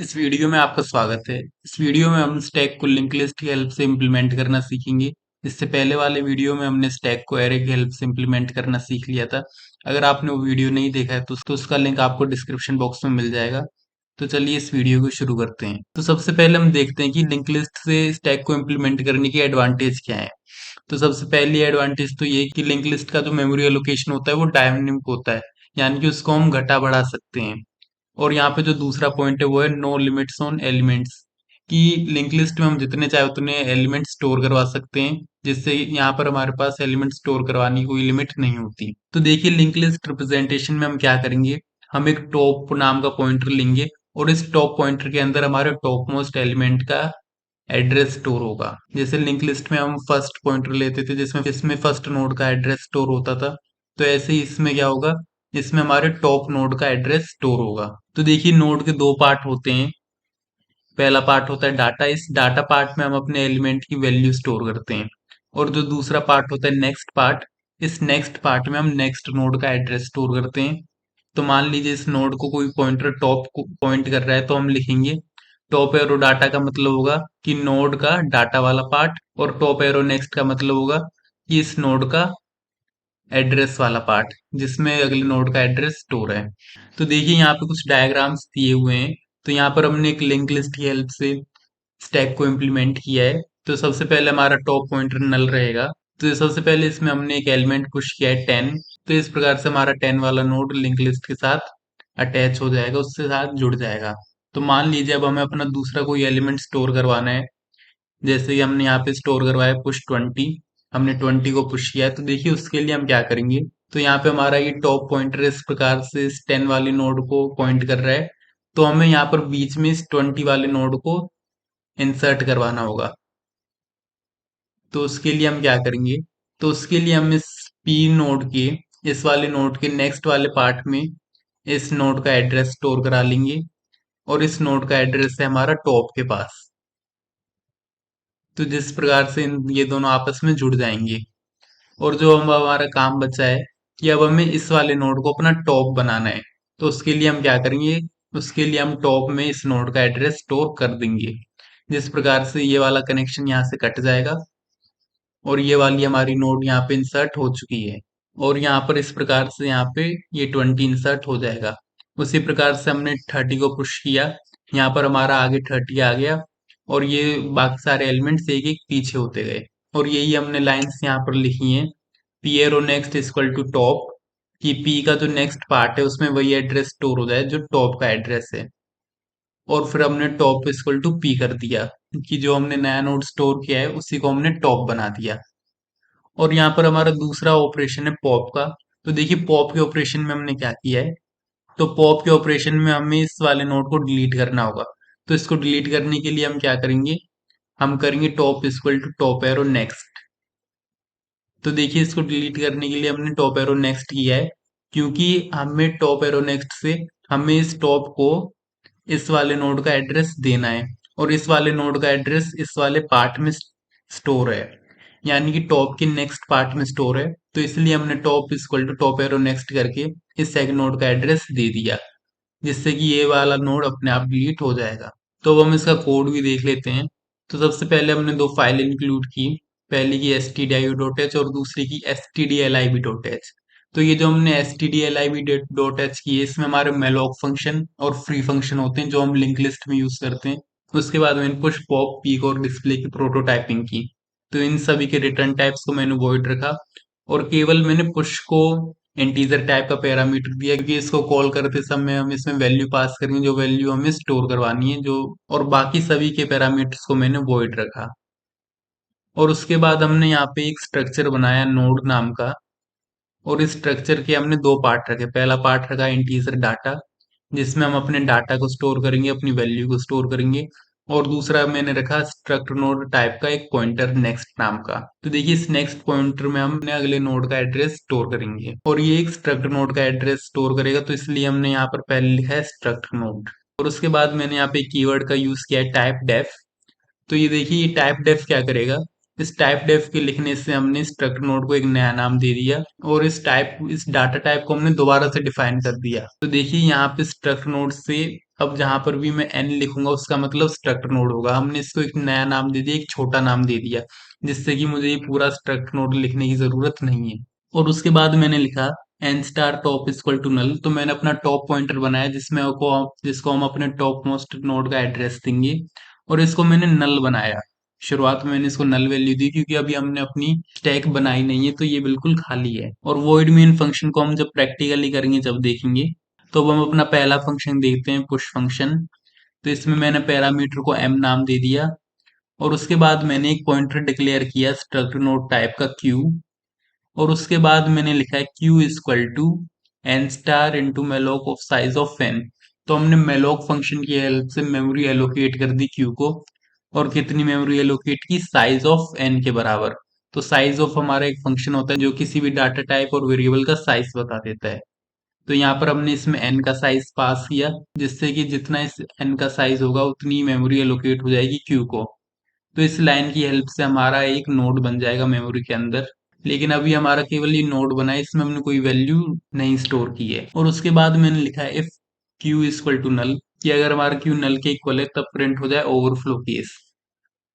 इस वीडियो में आपका स्वागत है। इस वीडियो में हम स्टैक को लिंक लिस्ट की हेल्प से इम्प्लीमेंट करना सीखेंगे। इससे पहले वाले वीडियो में हमने स्टैक को एरे की हेल्प से इम्प्लीमेंट करना सीख लिया था। अगर आपने वो वीडियो नहीं देखा है तो उसका लिंक आपको डिस्क्रिप्शन बॉक्स में मिल जाएगा। तो चलिए इस वीडियो को शुरू करते हैं। तो सबसे पहले हम देखते हैं कि लिंक लिस्ट से स्टैक को इम्प्लीमेंट करने की एडवांटेज क्या है। तो सबसे पहली एडवांटेज तो ये कि लिंक लिस्ट का जो मेमोरी एलोकेशन होता है वो डायनामिक होता है, यानी कि उसको हम घटा बढ़ा सकते हैं। और यहाँ पे जो दूसरा पॉइंट है वो है नो लिमिट्स ऑन एलिमेंट्स, कि लिंक लिस्ट में हम जितने चाहे उतने एलिमेंट स्टोर करवा सकते हैं, जिससे यहाँ पर हमारे पास एलिमेंट स्टोर करवाने की कोई लिमिट नहीं होती। तो देखिए लिंक लिस्ट रिप्रेजेंटेशन में हम क्या करेंगे, हम एक टॉप नाम का पॉइंटर लेंगे और इस टॉप पॉइंटर के अंदर हमारे टॉप मोस्ट एलिमेंट का एड्रेस स्टोर होगा। जैसे लिंक लिस्ट में हम फर्स्ट पॉइंटर लेते थे जिसमें इसमें फर्स्ट नोड का एड्रेस स्टोर होता था, तो ऐसे ही इसमें क्या होगा, इसमें हमारे टॉप नोड का एड्रेस स्टोर होगा। तो देखिए नोड के दो पार्ट होते हैं। पहला पार्ट होता है डाटा, इस डाटा पार्ट में हम अपने एलिमेंट की वैल्यू स्टोर करते हैं। और जो दूसरा पार्ट होता है नेक्स्ट पार्ट, इस नेक्स्ट पार्ट में हम नेक्स्ट नोड का एड्रेस स्टोर करते हैं। तो मान लीजिए इस नोड को कोई पॉइंटर टॉप को पॉइंट कर रहा है तो हम लिखेंगे टॉप एरो डाटा, का मतलब होगा कि नोड का डाटा वाला पार्ट, और टॉप एरो नेक्स्ट का मतलब होगा कि इस नोड का एड्रेस वाला पार्ट जिसमें अगले नोड का एड्रेस स्टोर है। तो देखिए यहाँ पे कुछ डायग्राम्स दिए हुए हैं। तो यहाँ पर हमने एक लिंक लिस्ट की हेल्प से स्टैक को इम्प्लीमेंट किया है। तो सबसे पहले हमारा टॉप पॉइंटर नल रहेगा। तो सबसे पहले इसमें हमने एक एलिमेंट पुश किया है 10। तो इस प्रकार से हमारा 10 वाला नोड लिंक लिस्ट के साथ अटैच हो जाएगा, उससे साथ जुड़ जाएगा। तो मान लीजिए अब हमें अपना दूसरा कोई एलिमेंट स्टोर करवाना है। जैसे कि हमने यहाँ पे स्टोर करवाया पुश 20, हमने 20 को पुश किया है। तो देखिए उसके लिए हम क्या करेंगे, तो यहाँ पे हमारा ये टॉप पॉइंटर इस प्रकार से इस 10 वाली नोड को पॉइंट कर रहा है। तो हमें यहाँ पर बीच में इस 20 वाले नोड को इंसर्ट करवाना होगा। तो उसके लिए हम क्या करेंगे, तो उसके लिए हम इस पी नोड के इस वाले नोड के नेक्स्ट वाले पार्ट में इस नोड का एड्रेस स्टोर करा लेंगे, और इस नोड का एड्रेस है हमारा टॉप के पास। तो जिस प्रकार से ये दोनों आपस में जुड़ जाएंगे। और जो हम हमारा काम बचा है कि अब हमें इस वाले नोड को अपना टॉप बनाना है। तो उसके लिए हम क्या करेंगे, उसके लिए हम टॉप में इस नोड का एड्रेस स्टोर कर देंगे। जिस प्रकार से ये वाला कनेक्शन यहाँ से कट जाएगा और ये वाली हमारी नोड यहाँ पे इंसर्ट हो चुकी है। और यहाँ पर इस प्रकार से यहाँ पे ये 20 इंसर्ट हो जाएगा। उसी प्रकार से हमने 30 को पुश किया, यहाँ पर हमारा आगे 30 आ गया, और ये बाकी सारे एलिमेंट्स एक एक पीछे होते गए। और यही हमने लाइंस यहाँ पर लिखी हैं, P arrow next equal to top, कि पी का जो नेक्स्ट पार्ट है उसमें वही एड्रेस स्टोर हो जाए जो टॉप का एड्रेस है। और फिर हमने टॉप इक्वल टू पी कर दिया, कि जो हमने नया नोड स्टोर किया है उसी को हमने टॉप बना दिया। और यहाँ पर हमारा दूसरा ऑपरेशन है पॉप का। तो देखिए पॉप के ऑपरेशन में हमने क्या किया है, तो पॉप के ऑपरेशन में हमें इस वाले नोड को डिलीट करना होगा। तो इसको डिलीट करने के लिए हम क्या करेंगे, हम करेंगे top equal to top arrow next. तो देखिए इसको डिलीट करने के लिए हमने टॉप एरो नेक्स्ट किया है, क्योंकि हमें टॉप एरो नेक्स्ट से हमें इस टॉप को इस वाले नोड का एड्रेस देना है, और इस वाले नोड का एड्रेस इस वाले पार्ट में स्टोर है, यानी कि टॉप के नेक्स्ट पार्ट में स्टोर है। तो इसलिए हमने top equal to top arrow next करके इस सेकंड नोड का एड्रेस दे दिया, जिससे कि ये वाला नोड अपने आप डिलीट हो जाएगा। तो अब हम इसका कोड भी देख लेते हैं। तो सबसे पहले हमने दो फाइल इंक्लूड की, पहली की stdio.h और दूसरी की stdlib.h। तो ये जो हमने stdlib.h की है, इसमें हमारे malloc फंक्शन और फ्री फंक्शन होते हैं जो हम लिंक लिस्ट में यूज करते हैं। उसके बाद मैंने पुश पॉप पीक और डिस्प्ले की प्रोटोटाइपिंग की। तो इन सभी के रिटर्न टाइप्स को मैंने वॉइड रखा, और केवल मैंने पुश को इंटीजर टाइप का पैरामीटर दिया, क्योंकि इसको कॉल करते समय हम इसमें वैल्यू पास करेंगे जो वैल्यू हमें स्टोर करवानी है जो, और बाकी सभी के पैरामीटर्स को मैंने वॉइड रखा। और उसके बाद हमने यहाँ पे एक स्ट्रक्चर बनाया नोड नाम का, और इस स्ट्रक्चर के हमने दो पार्ट रखे। पहला पार्ट रखा इंटीजर डाटा, जिसमें हम अपने डाटा को स्टोर करेंगे, अपनी वैल्यू को स्टोर करेंगे। और दूसरा मैंने रखा स्ट्रक्ट नोड टाइप का एक पॉइंटर नेक्स्ट नाम का। तो देखिए इस नेक्स्ट पॉइंटर में हम अपने अगले नोड का एड्रेस स्टोर करेंगे, और ये एक स्ट्रक्ट नोड का एड्रेस स्टोर करेगा, तो इसलिए हमने यहाँ पर पहले लिखा है स्ट्रक्ट नोड। और उसके बाद मैंने यहाँ पे कीवर्ड का यूज किया है टाइप डेफ। तो ये देखिए ये टाइप डेफ क्या करेगा, इस टाइप डेफ के लिखने से हमने स्ट्रक्ट नोड को एक नया नाम दे दिया और इस डाटा टाइप को हमने दोबारा से डिफाइन कर दिया। तो देखिए यहाँ पे स्ट्रक्ट नोड से अब जहां पर भी मैं n लिखूंगा उसका मतलब स्ट्रक्ट नोड होगा। हमने इसको एक नया नाम दे दिया, एक छोटा नाम दे दिया, जिससे कि मुझे ये पूरा स्ट्रक्ट नोड लिखने की जरूरत नहीं है। और उसके बाद मैंने लिखा N star top equal to null. तो मैंने अपना टॉप पॉइंटर बनाया जिसको हम अपने टॉप मोस्ट नोड का एड्रेस देंगे, और इसको मैंने नल बनाया। शुरुआत में मैंने इसको नल वैल्यू दी क्योंकि अभी हमने अपनी स्टैक बनाई नहीं है, तो ये बिल्कुल खाली है। और वॉइड मेन फंक्शन को हम जब प्रैक्टिकली करेंगे जब देखेंगे। तो अब हम अपना पहला फंक्शन देखते हैं, पुश फंक्शन। तो इसमें मैंने पैरामीटर को m नाम दे दिया, और उसके बाद मैंने एक पॉइंटर डिक्लेयर किया स्ट्रक्ट नोड टाइप का q। और उसके बाद मैंने लिखा है q equal to N star into malloc of size of N. तो हमने मेलोक फंक्शन की हेल्प से मेमोरी एलोकेट कर दी q को, और कितनी मेमोरी एलोकेट की, साइज ऑफ n के बराबर। तो साइज ऑफ हमारा एक फंक्शन होता है जो किसी भी डाटा टाइप और वेरिएबल का साइज बता देता है। तो यहाँ पर हमने इसमें n का साइज पास किया, जिससे कि जितना इस n का साइज होगा उतनी मेमोरी एलोकेट हो जाएगी q को। तो इस लाइन की हेल्प से हमारा एक नोड बन जाएगा मेमोरी के अंदर। लेकिन अभी हमारा केवल ये नोड बना है, इसमें हमने कोई वैल्यू नहीं स्टोर की है। और उसके बाद मैंने लिखा है if q equal to null, कि अगर हमारा q नल के इक्वल है तब प्रिंट हो जाए ओवरफ्लो केस।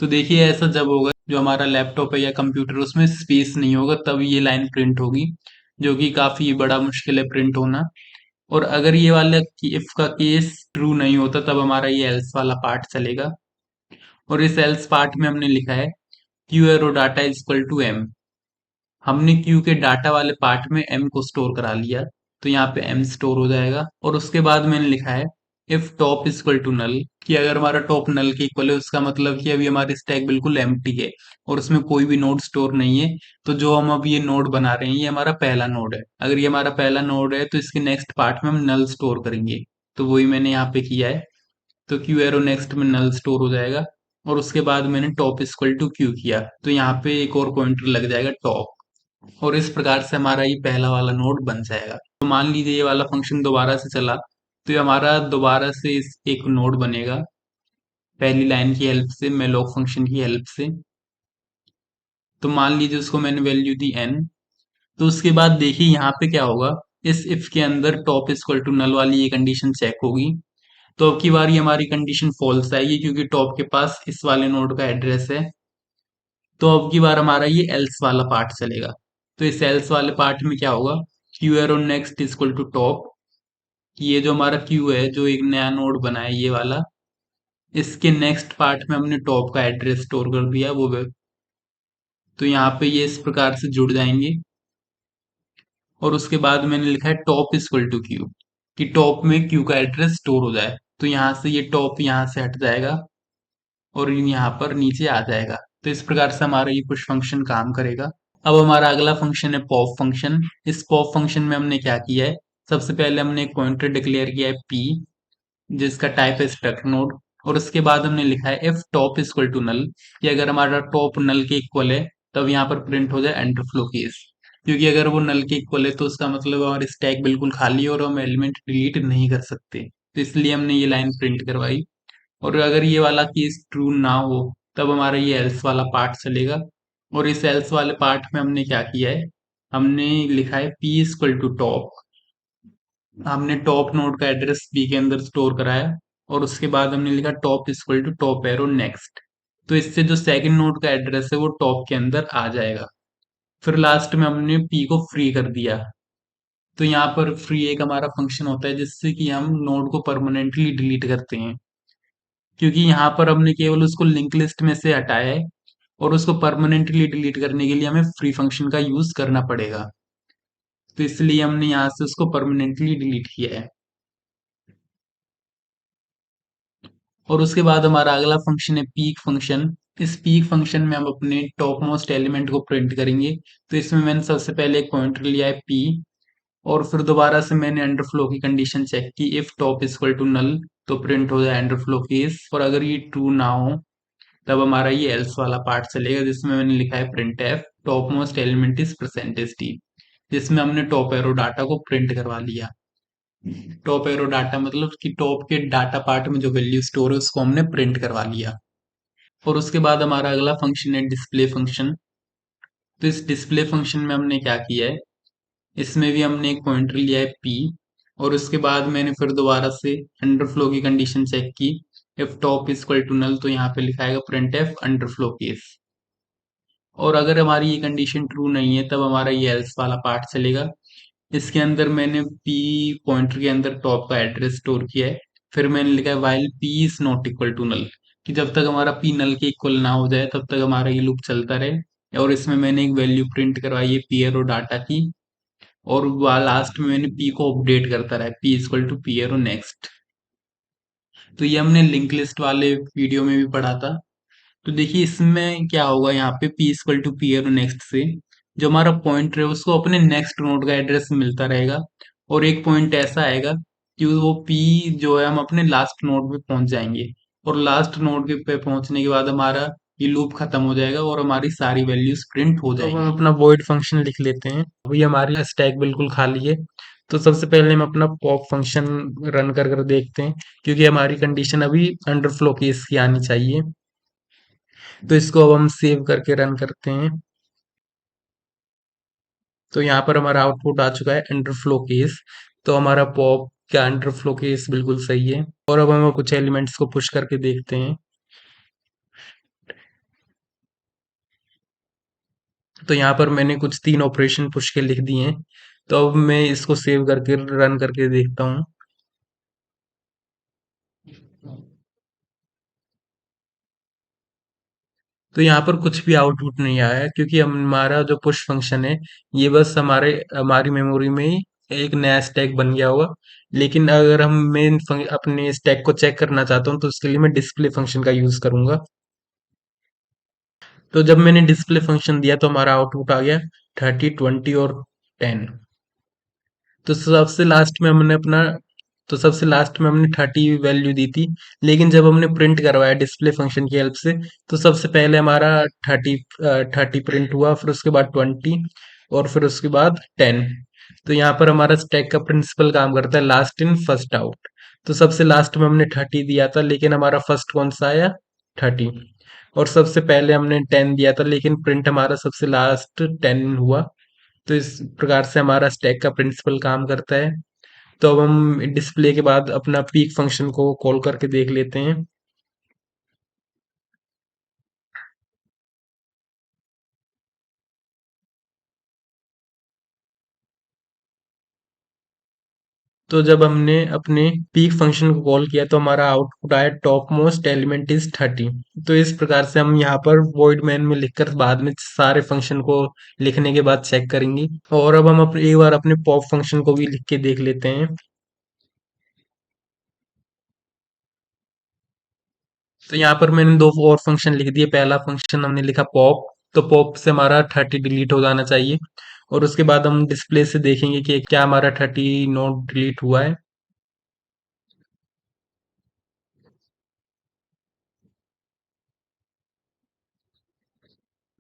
तो देखिए ऐसा जब होगा, जो हमारा लैपटॉप है या कंप्यूटर उसमें स्पेस नहीं होगा तब ये लाइन प्रिंट होगी, जो कि काफी बड़ा मुश्किल है प्रिंट होना। और अगर ये वाला इफ का केस ट्रू नहीं होता तब हमारा ये एल्स वाला पार्ट चलेगा। और इस एल्स पार्ट में हमने लिखा है Q arrow data equal to M. हमने क्यू के डाटा वाले पार्ट में एम को स्टोर करा लिया, तो यहाँ पे एम स्टोर हो जाएगा। और उसके बाद मैंने लिखा है if top equal to null, कि अगर हमारा टॉप नल के इक्वल है उसका मतलब कि अभी हमारी स्टैक बिल्कुल एम्प्टी है और उसमें कोई भी नोड स्टोर नहीं है। तो जो हम अभी ये नोड बना रहे हैं ये हमारा पहला नोड है। अगर ये हमारा पहला नोड है तो इसके नेक्स्ट पार्ट में हम नल स्टोर करेंगे। तो वही मैंने यहाँ पे किया है। तो क्यू एरो नेक्स्ट में नल स्टोर हो जाएगा। और उसके बाद मैंने टॉप इक्वल टू क्यू किया, तो यहाँ पे एक और पॉइंटर लग जाएगा टॉप। और इस प्रकार से हमारा ये पहला वाला नोड बन जाएगा। तो मान लीजिए ये वाला फंक्शन दोबारा से चला, तो ये हमारा दोबारा से इस एक नोड बनेगा पहली लाइन की हेल्प से, मेलोक फंक्शन की हेल्प से। तो मान लीजिए उसको मैंने वैल्यू दी n। तो उसके बाद देखिए यहाँ पे क्या होगा, इस इफ के अंदर टॉप इक्वल टू नल वाली ये कंडीशन चेक होगी। तो अब की बार ये हमारी कंडीशन फॉल्स आएगी क्योंकि टॉप के पास इस वाले नोड का एड्रेस है। तो अब की बार हमारा ये एल्स वाला पार्ट चलेगा। तो इस एल्स वाले पार्ट में क्या होगा, Q arrow next equal to top. ये जो हमारा क्यू है जो एक नया नोड बना है ये वाला, इसके नेक्स्ट पार्ट में हमने टॉप का एड्रेस स्टोर कर दिया तो यहाँ पे ये इस प्रकार से जुड़ जाएंगे। और उसके बाद मैंने लिखा है टॉप इक्वल टू क्यू, कि टॉप में क्यू का एड्रेस स्टोर हो जाए। तो यहाँ से ये टॉप यहाँ से हट जाएगा और यहाँ पर नीचे आ जाएगा। तो इस प्रकार से हमारा ये पुश फंक्शन काम करेगा। अब हमारा अगला फंक्शन है पॉप फंक्शन। इस पॉप फंक्शन में हमने क्या किया है, सबसे पहले हमने एक पॉइंटर डिक्लेयर किया है p, जिसका टाइप है स्ट्रक्ट नोड। और उसके बाद हमने लिखा है if top equal to null, कि अगर हमारा टॉप नल के इक्वल है तब यहाँ पर प्रिंट हो जाए अंडरफ्लो केस। क्योंकि अगर वो नल के इक्वल है तो उसका मतलब हमारी स्टैक बिल्कुल खाली है और हम एलिमेंट डिलीट नहीं कर सकते। तो इसलिए हमने ये लाइन प्रिंट करवाई। और अगर ये वाला केस ट्रू ना हो तब हमारा ये एल्स वाला पार्ट चलेगा। और इस एल्स वाले पार्ट में हमने क्या किया है, हमने लिखा है p इक्वल टू टॉप। हमने टॉप नोड का एड्रेस p के अंदर स्टोर कराया। और उसके बाद हमने लिखा top equal to top arrow next. तो इससे जो सेकंड नोड का एड्रेस है वो टॉप के अंदर आ जाएगा। फिर लास्ट में हमने p को फ्री कर दिया। तो यहाँ पर फ्री एक हमारा फंक्शन होता है जिससे कि हम नोड को परमानेंटली डिलीट करते हैं, क्योंकि यहाँ पर हमने केवल उसको लिंक लिस्ट में से हटाया है और उसको परमानेंटली डिलीट करने के लिए हमें फ्री फंक्शन का यूज करना पड़ेगा। तो इसलिए हमने यहाँ से उसको परमानेंटली डिलीट किया है। और उसके बाद हमारा अगला फंक्शन है पीक फंक्शन। इस पीक फंक्शन में हम अपने टॉप मोस्ट एलिमेंट को प्रिंट करेंगे। तो इसमें मैंने सबसे पहले एक पॉइंटर लिया है p, और फिर दोबारा से मैंने अंडरफ्लो की कंडीशन चेक की if top equal to null, तो प्रिंट हो जाए अंडरफ्लो केस। और अगर ये ट्रू ना हो तब हमारा ये एल्स वाला पार्ट चलेगा, जिसमें मैंने लिखा है print F top most element is percentage T, जिसमें हमने टॉप एरो डाटा को प्रिंट करवा लिया। टॉप एरो डाटा मतलब कि टॉप के डाटा पार्ट में जो वैल्यू स्टोर है उसको हमने प्रिंट करवा लिया। और उसके बाद हमारा अगला फंक्शन है डिस्प्ले फंक्शन। तो इस डिस्प्ले फंक्शन में हमने क्या किया है, इसमें भी हमने एक पॉइंटर लिया है p, और उसके बाद मैंने फिर दोबारा से अंडरफ्लो की कंडीशन चेक की, if top is equal to null, तो यहाँ पे लिखाएगा प्रिंट एफ अंडरफ्लो केस। और अगर हमारी ये कंडीशन ट्रू नहीं है तब हमारा ये एल्स वाला पार्ट चलेगा। इसके अंदर मैंने p पॉइंटर के अंदर टॉप का एड्रेस स्टोर किया है। फिर मैंने लिखा है while p is not equal to null, कि जब तक हमारा p नल के इक्वल ना हो जाए तब तक हमारा ये लूप चलता रहे। और इसमें मैंने एक वैल्यू प्रिंट करवाई है p एरो डाटा की, और लास्ट में मैंने p को अपडेट करता रहा, p equal to p arrow next. तो ये हमने लिंक लिस्ट वाले वीडियो में भी पढ़ा था। तो देखिए इसमें क्या होगा, यहाँ पे p equal to p arrow next से जो हमारा पॉइंटर है उसको अपने नेक्स्ट नोड का एड्रेस मिलता रहेगा, और एक पॉइंट ऐसा आएगा कि वो p जो है हम अपने लास्ट नोड पे पहुंच जाएंगे, और लास्ट नोड के पे पहुंचने के बाद हमारा ये लूप खत्म हो जाएगा और हमारी सारी वैल्यूज प्रिंट हो जाएंगी। तो हम अपना void फंक्शन लिख लेते हैं। अभी हमारी स्टैक बिल्कुल खाली है, तो सबसे पहले हम अपना पॉप फंक्शन रन कर कर देखते हैं, क्योंकि हमारी कंडीशन अभी अंडरफ्लो केस की आनी चाहिए। तो इसको अब हम सेव करके रन करते हैं। तो यहाँ पर हमारा आउटपुट आ चुका है अंडरफ्लो केस। तो हमारा पॉप का अंडरफ्लो केस बिल्कुल सही है। और अब हम कुछ एलिमेंट्स को पुश करके देखते हैं। तो यहाँ पर मैंने कुछ 3 ऑपरेशन पुश के लिख दिए हैं। तो अब मैं इसको सेव करके रन करके देखता हूँ। तो यहाँ पर कुछ भी आउटपुट नहीं आया है, क्योंकि हमारा जो पुश फंक्शन है ये बस हमारी मेमोरी में ही एक नया स्टैक बन गया होगा। लेकिन अगर हम अपने स्टैक को चेक करना चाहता हूँ तो उसके लिए मैं डिस्प्ले फंक्शन का यूज करूंगा। तो जब मैंने डिस्प्ले फंक्शन दिया तो हमारा आउटपुट आ गया 30, 20 और 10। तो सबसे लास्ट में हमने 30 वैल्यू दी थी। लेकिन जब हमने प्रिंट करवाया डिस्प्ले फंक्शन की हेल्प से, तो सबसे पहले हमारा 30 प्रिंट हुआ, फिर उसके बाद 20, और फिर उसके बाद 10। तो यहाँ पर हमारा स्टैक का प्रिंसिपल काम करता है लास्ट इन फर्स्ट आउट। तो सबसे लास्ट में हमने 30 दिया था, लेकिन हमारा फर्स्ट कौन सा आया, 30। और सबसे पहले हमने 10 दिया था, लेकिन प्रिंट हमारा सबसे लास्ट 10 हुआ। तो इस प्रकार से हमारा स्टैक का प्रिंसिपल काम करता है। तो अब हम डिस्प्ले के बाद अपना पीक फंक्शन को कॉल करके देख लेते हैं। तो जब हमने अपने पीक फंक्शन को कॉल किया तो हमारा आउटपुट आया टॉप मोस्ट एलिमेंट इज 30। तो इस प्रकार से हम यहाँ पर void मैन में लिखकर बाद में सारे फंक्शन को लिखने के बाद चेक करेंगे। और अब हम एक बार अपने पॉप फंक्शन को भी लिख के देख लेते हैं। तो यहाँ पर मैंने दो और फंक्शन लिख दिए। पहला फंक्शन हमने लिखा पॉप, तो पॉप से हमारा 30 डिलीट हो जाना चाहिए। और उसके बाद हम डिस्प्ले से देखेंगे कि क्या हमारा 30 नोट डिलीट हुआ है।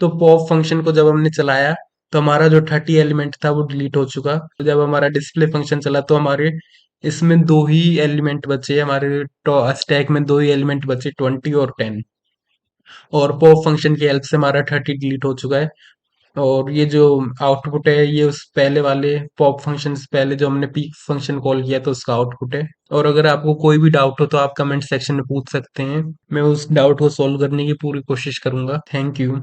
तो पॉप फंक्शन को जब हमने चलाया तो हमारा जो 30 एलिमेंट था वो डिलीट हो चुका। तो जब हमारा डिस्प्ले फंक्शन चला तो हमारे इसमें दो ही एलिमेंट बचे, हमारे स्टैक में दो ही एलिमेंट बचे, 20 और 10। और पॉप फंक्शन की हेल्प से हमारा 30 डिलीट हो चुका है। और ये जो आउटपुट है ये उस पहले वाले पॉप फंक्शन से पहले जो हमने पीक फंक्शन कॉल किया तो उसका आउटपुट है। और अगर आपको कोई भी डाउट हो तो आप कमेंट सेक्शन में पूछ सकते हैं, मैं उस डाउट को सॉल्व करने की पूरी कोशिश करूंगा। Thank you.